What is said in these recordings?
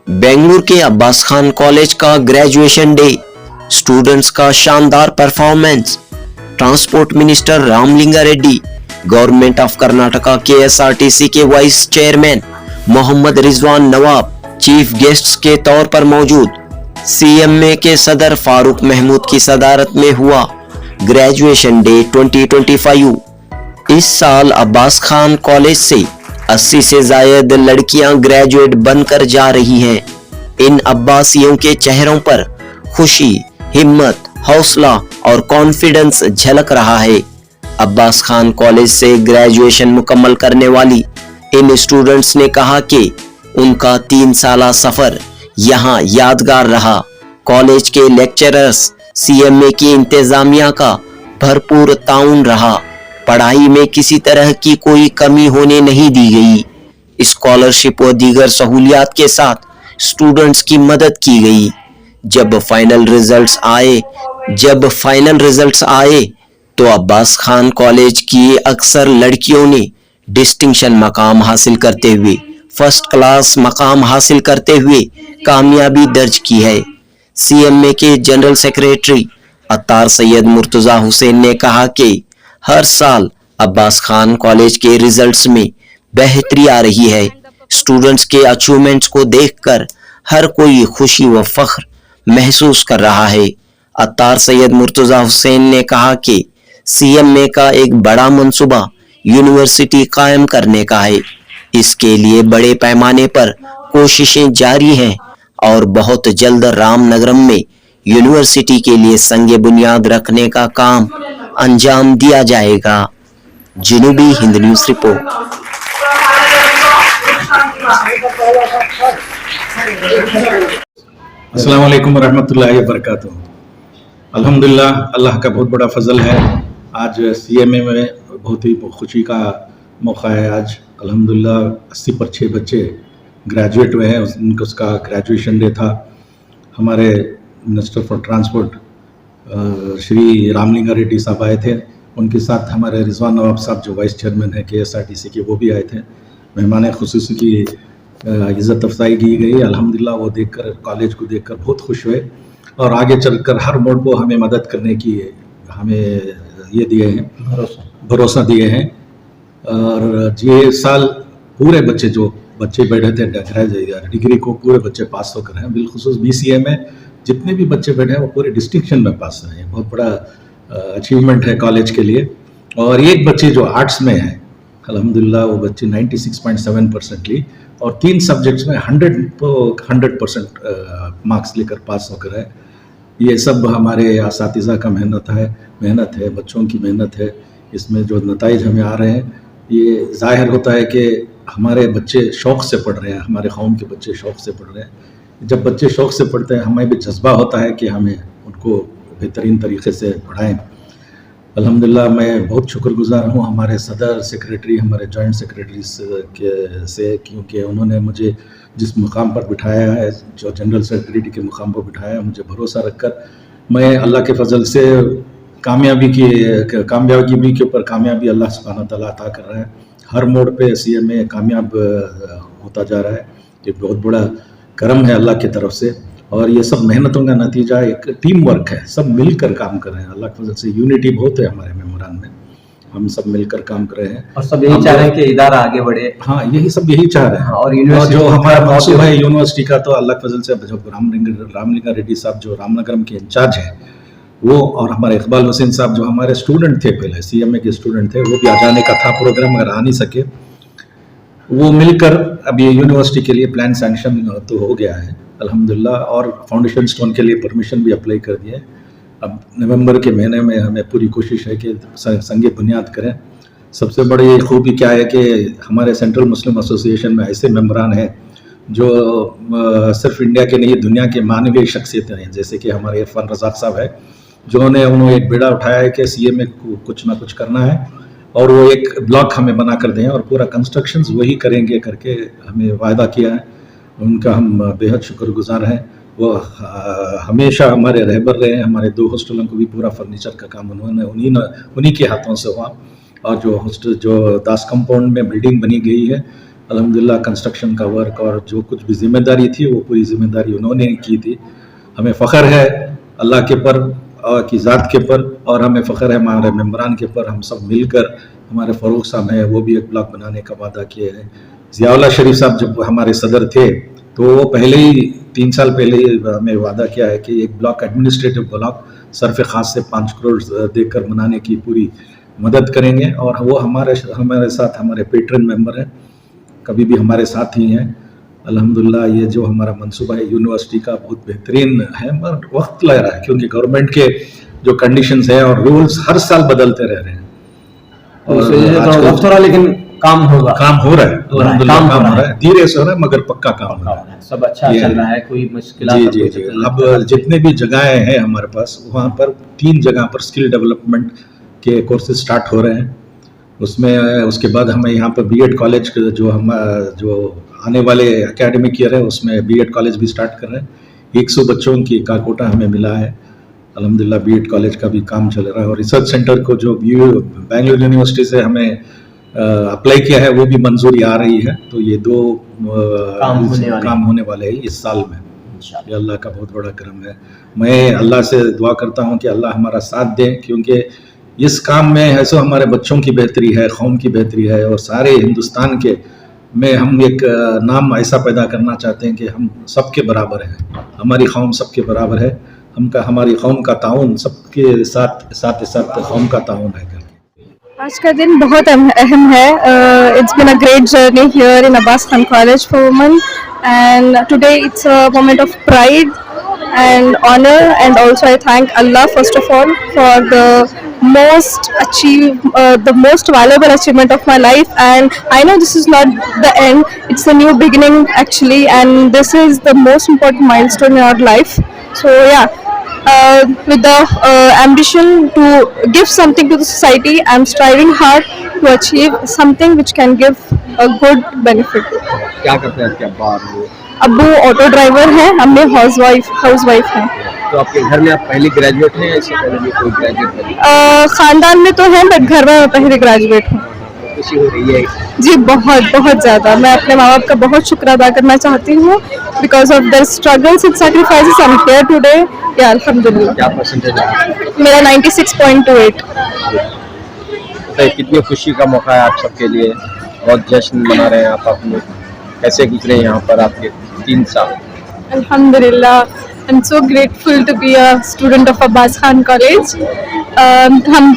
बेंगलुरु के अब्बास खान कॉलेज का graduation day, students का शानदार performance. Transport minister Ramalinga Reddy, government of Karnataka के एसआरटीसी के वाइस चेयरमैन मोहम्मद रिजवान नवाब चीफ गेस्ट्स के तौर पर मौजूद। सीएमए के सदर फारूक महमूद की सदारत में हुआ ग्रेजुएशन डे 2025। इस साल अब्बास खान कॉलेज से 80 से ज्यादा लड़कियां ग्रेजुएट बनकर जा रही हैं। इन अब्बासियों के चेहरों पर खुशी, हिम्मत, हौसला और कॉन्फिडेंस झलक रहा है। अब्बास खान कॉलेज से ग्रेजुएशन मुकम्मल करने वाली इन स्टूडेंट्स ने कहा कि उनका 3 साला सफर यहाँ यादगार रहा। कॉलेज के लेक्चरर्स, सीएमए की इंतजामिया का भरपूर ताउन रहा। पढ़ाई में किसी तरह की कोई कमी होने नहीं दी गई। स्कॉलरशिप व दीगर सहूलियात के साथ स्टूडेंट्स की मदद की गई। जब फाइनल रिजल्ट्स आए तो अब्बास खान कॉलेज की अक्सर लड़कियों ने डिस्टिंक्शन मकाम हासिल करते हुए, फर्स्ट क्लास मकाम हासिल करते हुए कामयाबी दर्ज की है। सीएमए के जनरल सेक्रेटरी अत्तार सैयद मुर्तजा हुसैन ने कहा कि हर साल अब्बास खान कॉलेज के रिजल्ट्स में बेहतरी आ रही है। स्टूडेंट्स के अचीवमेंट्स को देखकर हर कोई खुशी व फख्र महसूस कर रहा है। अत्तार सैयद मुर्तजा हुसैन ने कहा कि सीएमए का एक बड़ा मंसूबा यूनिवर्सिटी कायम करने का है। इसके लिए बड़े पैमाने पर कोशिशें जारी हैं और बहुत जल्द रामनगरम में यूनिवर्सिटी के लिए संगे बुनियाद रखने का काम अंजाम दिया जाएगा। जनूबी हिंद न्यूज़ रिपोर्ट। अस्सलाम वालेकुम रहमतुल्लाहि व बरकातुहू। अल्हम्दुलिल्लाह, अल्लाह का बहुत बड़ा फजल है। आज सीएमए में बहुत ही खुशी का मौका है। आज अल्हम्दुलिल्लाह 80 पर 6 बच्चे ग्रेजुएट हुए हैं। उनका उसका ग्रेजुएशन डे था। हमारे minister for transport Shri Ramalinga Reddy साहब आए थे। उनके साथ हमारे रिजवान नवाब साहब जो वाइस चेयरमैन है KSRTC के, वो भी आए थे। मेहमान खुसूसी की इज़्ज़त अफजाई की गई। अल्हम्दुलिल्लाह वो देखकर, कॉलेज को देखकर बहुत खुश हुए और आगे चलकर हर मोड़ को हमें मदद करने की हमें ये दिए हैं, भरोसा दिए हैं। और ये साल पूरे बच्चे बैठे थे डिग्री को, पूरे बच्चे पास होकर हैं। बिलखुसूस BCA में जितने भी बच्चे बैठे हैं वो पूरे डिस्टिंक्शन में पास हुए हैं। बहुत बड़ा अचीवमेंट है कॉलेज के लिए। और एक बच्चे जो आर्ट्स में है, अल्हम्दुलिल्लाह वो बच्चे 96.7% ली और 3 सब्जेक्ट्स में 100% मार्क्स लेकर पास होकर है। ये सब हमारे असातिज़ा का मेहनत है, बच्चों की मेहनत है। इसमें जो नताइज हमें आ रहे हैं, ये ज़ाहिर होता है कि हमारे बच्चे शौक़ से पढ़ रहे हैं, हमारे कौम के बच्चे शौक़ से पढ़ रहे हैं। जब बच्चे शौक़ से पढ़ते हैं, हमें भी जज्बा होता है कि हमें उनको बेहतरीन तरीके से पढ़ाएं। अल्हम्दुलिल्लाह मैं बहुत शुक्रगुज़ार हूँ हमारे सदर सेक्रेटरी, हमारे जॉइंट सेक्रेटरी से, क्योंकि उन्होंने मुझे जिस मुकाम पर बिठाया है, जो जनरल सेक्रेटरी के मुकाम पर बिठाया है, मुझे भरोसा रखकर मैं अल्लाह के फजल से कामयाबी के ऊपर कामयाबी अल्लाह सुब्हानहू व तआला अता कर रहा है। हर मोड़ पे सीएमए कामयाब होता जा रहा है। ये बहुत बड़ा करम है अल्लाह की तरफ से। और ये सब मेहनतों का नतीजा एक टीम वर्क है। सब मिलकर काम कर रहे हैं। अल्लाह की वजह से यूनिटी बहुत है हमारे मेमोरान में। हम सब मिलकर काम कर रहे हैं और सब यही चाह रहे हैं कि इदारा आगे बढ़े। हाँ, यही चाह रहे हैं। और जो हमारा मौसूल है यूनिवर्सिटी का, तो अल्लाह की वजह से जो रामलिंगा रेड्डी साहब जो रामनगरम के इंचार्ज हैं, वो, और हमारे इकबाल हुसैन साहब जो हमारे स्टूडेंट थे, पहले सीएमए के स्टूडेंट थे, वो भी आ जाने का था प्रोग्राम, अगर आ नहीं सके। वो मिलकर अब ये यूनिवर्सिटी के लिए प्लान सैंक्शन तो हो गया है अल्हम्दुलिल्लाह। और फाउंडेशन स्टोन के लिए परमिशन भी अप्लाई कर दिए। अब नवंबर के महीने में हमें पूरी कोशिश है कि संगे बुनियाद करें। सबसे बड़ी खूबी क्या है कि हमारे सेंट्रल मुस्लिम एसोसिएशन में ऐसे मेम्बरान हैं जो सिर्फ इंडिया के नहीं, दुनिया के मानवीय शख्सियतें हैं। जैसे कि हमारे इरफान रज़ाक साहब है, उन्होंने एक बेड़ा उठाया है कि सीएमए को कुछ ना कुछ करना है और वो एक ब्लॉक हमें बना कर दें और पूरा कंस्ट्रक्शन वही करेंगे करके हमें वायदा किया है। उनका हम बेहद शुक्रगुजार हैं। वो हमेशा हमारे रहबर रहे हैं। हमारे 2 हॉस्टलों को भी पूरा फर्नीचर का काम उन्हीं के हाथों से हुआ। और जो दास कंपाउंड में बिल्डिंग बनी गई है, अल्हम्दुलिल्लाह कंस्ट्रक्शन का वर्क और जो कुछ भी जिम्मेदारी थी वो पूरी जिम्मेदारी उन्होंने की थी। हमें फ़ख्र है अल्लाह के पर की ज़ात के पर, और हमें फ़ख्र है हमारे मेम्बरान के पर। हम सब मिलकर, हमारे फ़ारूक साहब हैं वो भी एक ब्लॉक बनाने का वादा किए हैं। ज़ियाउल्लाह शरीफ साहब जब हमारे सदर थे तो वो पहले ही 3 साल पहले ही हमें वादा किया है कि एक ब्लॉक एडमिनिस्ट्रेटिव ब्लॉक सरफ़ ख़ास से 5 करोड़ देकर बनाने की पूरी मदद करेंगे। और वो हमारे साथ हमारे पेट्रन मेंबर हैं, कभी भी हमारे साथ ही हैं। अल्हम्दुलिल्लाह ये जो हमारा मंसूबा है यूनिवर्सिटी का बहुत बेहतरीन है, मगर वक्त लग रहा है क्योंकि गवर्नमेंट के जो कंडीशंस हैं और रूल्स हर साल बदलते रह रहे हैं। और इस वजह से थोड़ा वक्त हो रहा है, लेकिन काम होगा, काम हो रहा है, काम हो रहा है, धीरे से हो रहा है मगर पक्का काम हो रहा है। सब अच्छा चल रहा है, कोई मुश्किल जी। अब जितने भी जगहें हैं हमारे पास, वहाँ पर 3 जगह पर स्किल डेवलपमेंट के कोर्सेज स्टार्ट हो रहे हैं। उसमें उसके बाद हमें यहाँ पर बीएड कॉलेज जो आने वाले एकेडमिक ईयर है उसमें बीएड कॉलेज भी स्टार्ट कर रहे हैं। 100 बच्चों की का कोटा हमें मिला है। अल्हम्दुलिल्लाह बीएड कॉलेज का भी काम चल रहा है। और रिसर्च सेंटर को जो बेंगलुरु यूनिवर्सिटी से हमें अप्लाई किया है वो भी मंजूरी आ रही है। तो ये 2 काम होने वाले हैं इस साल में। ये अल्लाह का बहुत बड़ा करम है। मैं अल्लाह से दुआ करता हूँ कि अल्लाह हमारा साथ दे, क्योंकि इस काम में है सो हमारे बच्चों की बेहतरी है, कौम की बेहतरी है, और सारे हिंदुस्तान के में हम एक नाम ऐसा पैदा करना चाहते हैं कि हम सबके बराबर हैं, हमारी कौम सबके बराबर है। हमारी कौम का ताउन सबके साथ कौम का ताउन है। आज का दिन बहुत अहम है। It's been a great journey here in Abbas Khan college for women, and today it's a moment of pride and honor, and also I thank Allah first of all for the most valuable achievement of my life. And I know this is not the end, it's a new beginning actually, and this is the most important milestone in our life. So yeah, with the ambition to give something to the society, I'm striving hard to achieve something which can give a good benefit. क्या करते हैं आपके अब्बा? अब्बू auto driver हैं, अम्मी housewife हैं। तो आपके घर में आप पहली ग्रेजुएट हैं या इससे पहले भी कोई ग्रेजुएट है? खानदान में तो है, बट घर में मैं पहली ग्रेजुएट हूँ। खुशी हो रही है? जी बहुत ज़्यादा। मैं अपने माँ बाप का बहुत शुक्र अदा करना चाहती हूँ। Because of their struggles and sacrifices I am here today. या अल्हम्दुलिल्लाह। क्या परसेंटेज है? मेरा 96.28। तो कितनी खुशी का मौका है आप सबके लिए, बहुत जश्न मना रहे हैं आप अपने, कैसे गुजरे यहाँ पर आपके 3 साल? अल्हम्दुलिल्लाह, I am so grateful to be a student of Abbas Khan college. हम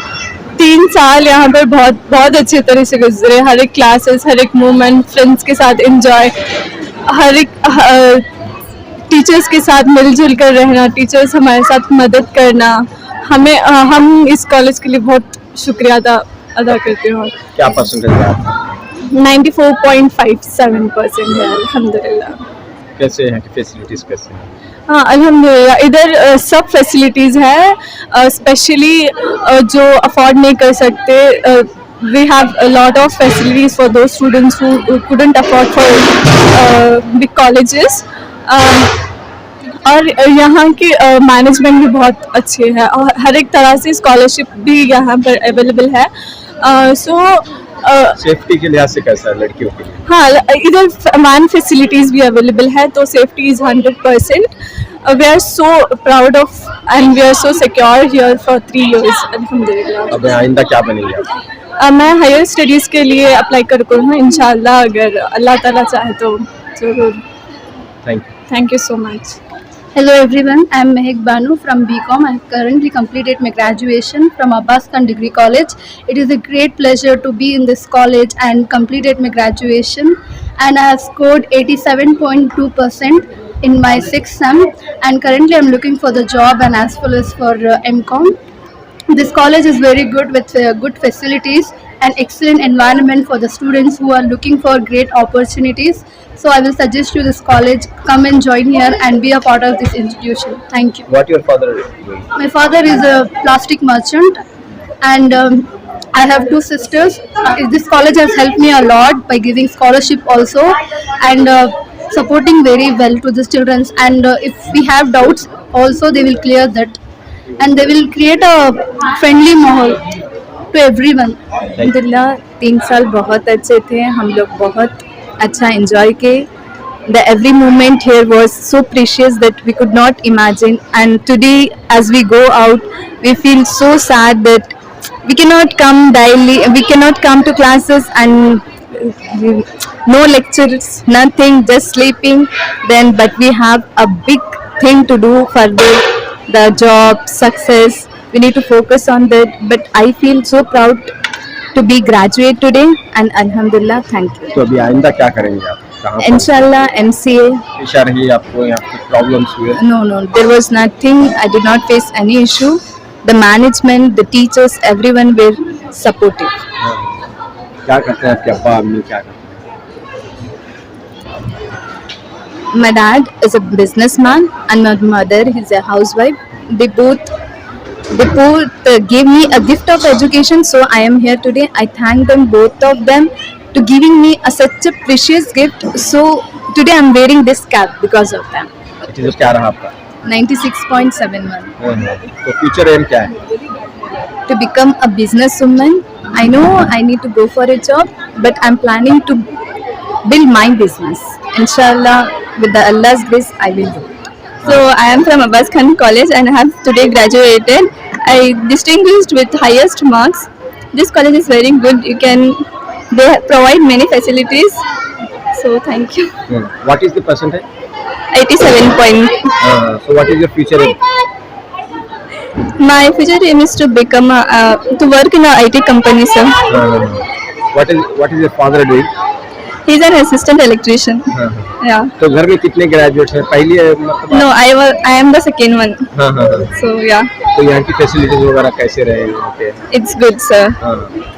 3 साल यहाँ पर बहुत अच्छे तरह से गुजरे। हर एक क्लासेस, हर एक मोमेंट फ्रेंड्स के साथ एंजॉय, हर एक टीचर्स के साथ मिलजुल कर रहना, टीचर्स हमारे साथ मदद करना। हम इस कॉलेज के लिए बहुत शुक्रिया अदा करते हैं। क्या परसेंटेज है आपका? 94.57% है अल्हम्दुलिल्लाह। कैसे हैं कि फैसिलिटीज़ कैसे हैं? हाँ अल्हम्दुलिल्लाह, इधर सब फैसिलिटीज़ है। स्पेशली जो अफोर्ड नहीं कर सकते, we have a lot of facilities for those students who couldn't afford for big colleges. और यहाँ की मैनेजमेंट भी बहुत अच्छी है, और हर एक तरह से स्कॉलरशिप भी यहाँ पर अवेलेबल है। सेफ्टी के लिहाज से कैसा है लड़कियों के लिए? हाँ, इधर मैन फैसिलिटीज़ भी अवेलेबल है, तो safety is 100%। We are so proud of and we are so secure here for 3 years अल्हम्दुलिल्लाह। अब आइंदा क्या बनेंगे आप? मैं हायर स्टडीज़ के लिए अप्लाई करूँगा इंशाल्लाह, अगर अल्लाह ताला चाहे तो ज़रूर। Thank you so much. Hello everyone, I am Mehek Banu from BCom. I have currently completed my graduation from Abbas Khan Degree College. It is a great pleasure to be in this college and completed my graduation, and I have scored 87.2% in my 6th sem, and currently I am looking for the job and as well as for MCom. This college is very good with good facilities and excellent environment for the students who are looking for great opportunities. So I will suggest you this college, come and join here and be a part of this institution. Thank you. What your father doing? My father is a plastic merchant, and I have 2 sisters. This college has helped me a lot by giving scholarship also, and supporting very well to the students. And if we have doubts also, they will clear that, and they will create a friendly माहौल to everyone. अल्हम्दुलिल्लाह 3 साल बहुत अच्छे थे। हम लोग बहुत अच्छा एंजॉय किए. The every moment here was so precious that we could not imagine. And today, as we go out, we feel so sad that we cannot come daily. We cannot come to classes and no lectures, nothing, just sleeping. Then, but we have a big thing to do further, the job, success. We need to focus on that. But I feel so proud to be graduate today. And Alhamdulillah, thank you. तो अभी आइंदा क्या करेंगे आप? कहाँ पर? Inshallah, MCA. हमेशा रही आपको यहाँ पे प्रॉब्लम्स हुए? No, there was nothing. I did not face any issue. The management, the teachers, everyone were supportive. क्या करते हैं आपके अब्बा अम्मी, क्या करते My dad is a businessman and my mother is a housewife. They both gave me a gift of education, so I am here today. I thank them, both of them, to giving me such a precious gift. So today I am wearing this cap because of them. हैं? चीज़ क्या रहा आपका? 96.71. तो future M क्या है? To become a businesswoman. I know I need to go for a job, but I'm planning to build my business. Inshallah, with the Allah's grace, I will do it. So I am from Abbas Khan College and I have today graduated. I distinguished with highest marks. This college is very good. They provide many facilities. So thank you. What is the percentage? 87 point. So what is your future aim? My future aim is to become to work in a IT company, sir. What is your father doing? He's an assistant electrician. Yeah. तो घर में कितने graduate हैं? पहली मतलब No, I am the second one. So yeah, तो यहाँ की फैसिलिटीज वगैरह कैसे रहे यहाँ पे? it's good, sir.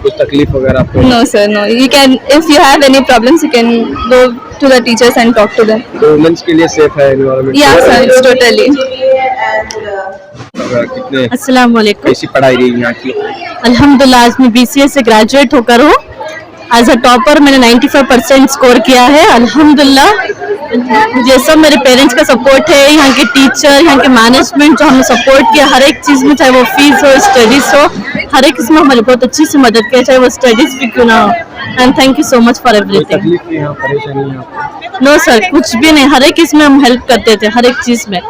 कुछ तकलीफ वगैरह आपको? No, sir, no. You can, if you have any problems, you can go to the teachers and talk to them. तो वुमेन्स के लिए सेफ है environment? Yeah, sir, it's totally. कितने अस्सलाम वालेकुम. कैसी पढ़ाई रही यहाँ की? अल्हम्दुलिल्लाह आज मैं BCA से ग्रेजुएट होकर हूँ. एज अ टॉपर मैंने 95% स्कोर किया है. अल्हम्दुलिल्लाह ये सब मेरे पेरेंट्स का सपोर्ट है, यहाँ के टीचर, यहाँ के मैनेजमेंट जो हमें सपोर्ट किया हर एक चीज़ में, चाहे वो फीस हो, स्टडीज हो, हर एक इसमें हमारी बहुत अच्छी से मदद किया, चाहे वो स्टडीज भी क्यों ना हो. And thank you so much for कोई एवरीथिंग. तकलीफ यहाँ परेशानी यहाँ? नो सर, कुछ भी नहीं, हर एक इसमें हम हेल्प करते थे, हर एक चीज़ में.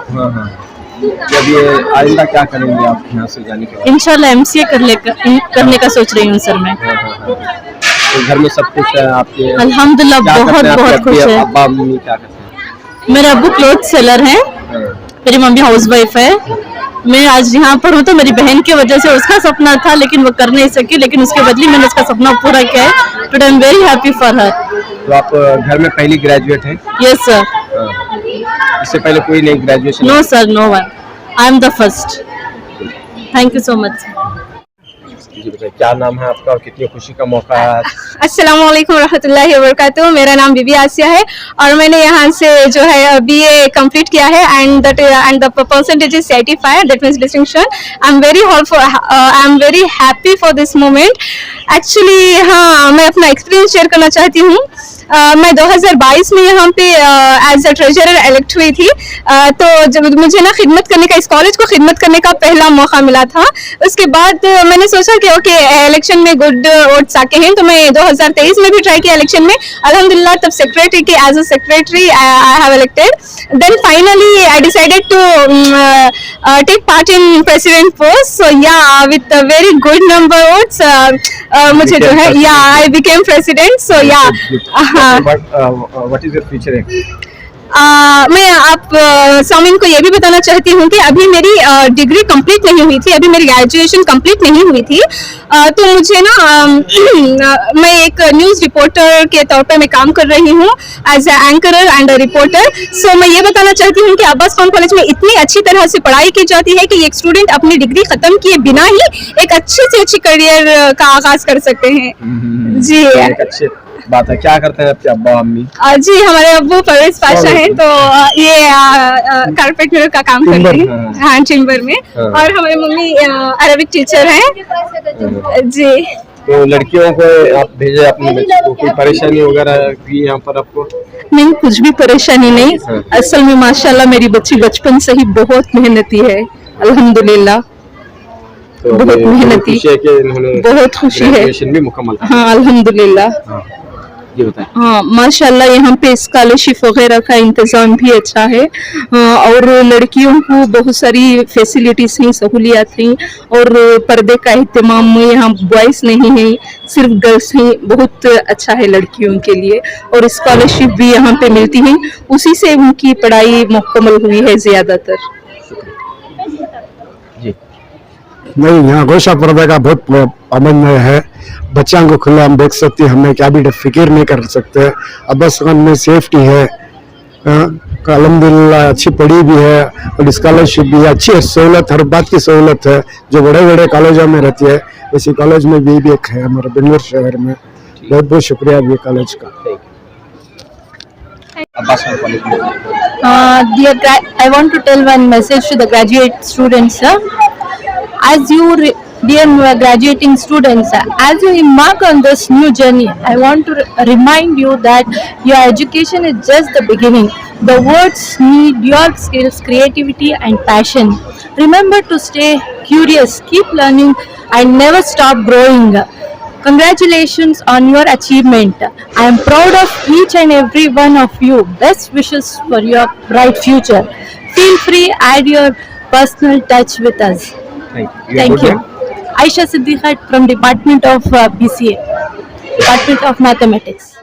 जब ये आइंदा क्या करेंगे आप यहाँ से जाने के बाद? इंशाल्लाह MCA करने का सोच रही हूँ सर मैं. तो घर में सब कुछ है आपके? अल्हम्दुलिल्लाह क्या करते बहुत हैं आपके बहुत खुश है. अब्बा अम्मी क्या करते हैं? मेरे अब्बू क्लोथ सेलर हैं, मेरी मम्मी हाउसवाइफ है. मैं आज यहाँ पर हूँ तो मेरी बहन की वजह से. उसका सपना था लेकिन वो कर नहीं सकी, लेकिन उसके बदले मैंने उसका सपना पूरा किया है. Today I am very happy for her. तो आप घर में पहली ग्रेजुएट हैं? Yes sir. इससे पहले कोई नहीं graduation? No sir, no one. I am the first. Thank you so much. जी बताइए, क्या नाम है आपका और कितनी खुशी का मौका है आज? अस्सलाम वालेकुम रहमतुल्लाहि व बरकातुहू. मेरा नाम बीबी आसिया है और मैंने यहाँ से जो है BA कंप्लीट किया है and the percentage is 85. That means distinction. I am very happy for this moment. Actually हाँ, मैं अपना एक्सपीरियंस शेयर करना चाहती हूँ. मैं 2022 में यहाँ पे एज अ ट्रेजरर इलेक्ट हुई थी. तो जब मुझे ना खिदमत करने का, इस कॉलेज को खिदमत करने का पहला मौका मिला था. उसके बाद मैंने सोचा कि ओके इलेक्शन में गुड वोट्स आके हैं, तो मैं 2023 में भी ट्राई किया इलेक्शन में. अल्हम्दुलिल्लाह तब सेक्रेटरी के as a secretary I have elected. Then finally I decided to take part in president post. So yeah with very good number votes मुझे जो है या आई बिकेम प्रेसिडेंट. सो या What is your future aim? मैं आप सामिन को ये भी बताना चाहती हूँ कि अभी मेरी डिग्री कंप्लीट नहीं हुई थी, अभी मेरी ग्रेजुएशन कंप्लीट नहीं हुई थी. तो मुझे ना मैं एक न्यूज़ रिपोर्टर के तौर पे मैं काम कर रही हूँ as a anchor and reporter. So मैं ये बताना चाहती हूँ कि अब्बास खान कॉलेज में इतनी अच्छी तरह से पढ़ाई की जाती है कि एक स्टूडेंट अपनी डिग्री खत्म किए बिना ही एक अच्छी से अच्छी करियर का आगाज कर सकते हैं. जी एक अच्छी बात है. क्या करते हैं आपके अब्बा अम्मी? जी हमारे अब्बू परवेज पाशा हैं, तो ये कारपेट मिरर का काम करते हैं. हाँ, चेम्बर में. और हमारी मम्मी अरबिक टीचर हैं. जी. तो लड़कियों को आप भेजे अपने बच्चों को, कोई परेशानी वगैरह भी यहाँ पर आपको? नहीं, कुछ भी परेशानी नहीं. असल में माशाल्लाह मेरी बच्ची बचपन से ही बहुत मेहनती है. अल्हम्दुलिल्लाह तो बहुत मेहनती. खुशी है कि इन्होंने बहुत खुशी है. ग्रेजुएशन भी मुकम्मल. हाँ अल्हम्दुलिल्लाह. जी बताएं। हाँ माशाल्लाह यहाँ पे स्कॉलरशिप वगैरह का इंतज़ाम भी अच्छा है। और लड़कियों को बहुत सारी फैसिलिटीज़ हैं, सहूलियात हैं। और पर्दे का एहतमाम यहाँ बॉयज़ नहीं है, सिर्फ गर्ल्स हैं। बहुत अच्छा है लड़कियों के लिए। और स्कॉलरशिप भी यहाँ पे मिलती है, उसी से उनकी पढ़ाई मुकम्मल हुई है ज़्यादातर। जी नहीं, यहाँ गोशा पर्दा का बहुत पाबंद है। बच्चों को खुला हम देख सकते हैं, हमें क्या भी फिक्र नहीं कर सकते। अब्बास खान में सेफ्टी है, अल्हम्दुलिल्लाह अच्छी पढ़ी भी है और स्कॉलरशिप भी है, अच्छी सहूलत, हर बात की सहूलत है जो बड़े बड़े कॉलेजों में रहती है। इसी कॉलेज में भी एक है हमारे बेंगलुरु शहर में। बहुत बहुत शुक्रिया ये कॉलेज का। अब्बास खान कॉलेज में I want to tell one message to the graduate students. As you, dear graduating students, as you embark on this new journey, I want to remind you that your education is just the beginning. The words need your skills, creativity, and passion. Remember to stay curious, keep learning, and never stop growing. Congratulations on your achievement. I am proud of each and every one of you. Best wishes for your bright future. Feel free, add your personal touch with us. Thank you. Aisha Siddiqat from Department of BCA, Department of Mathematics.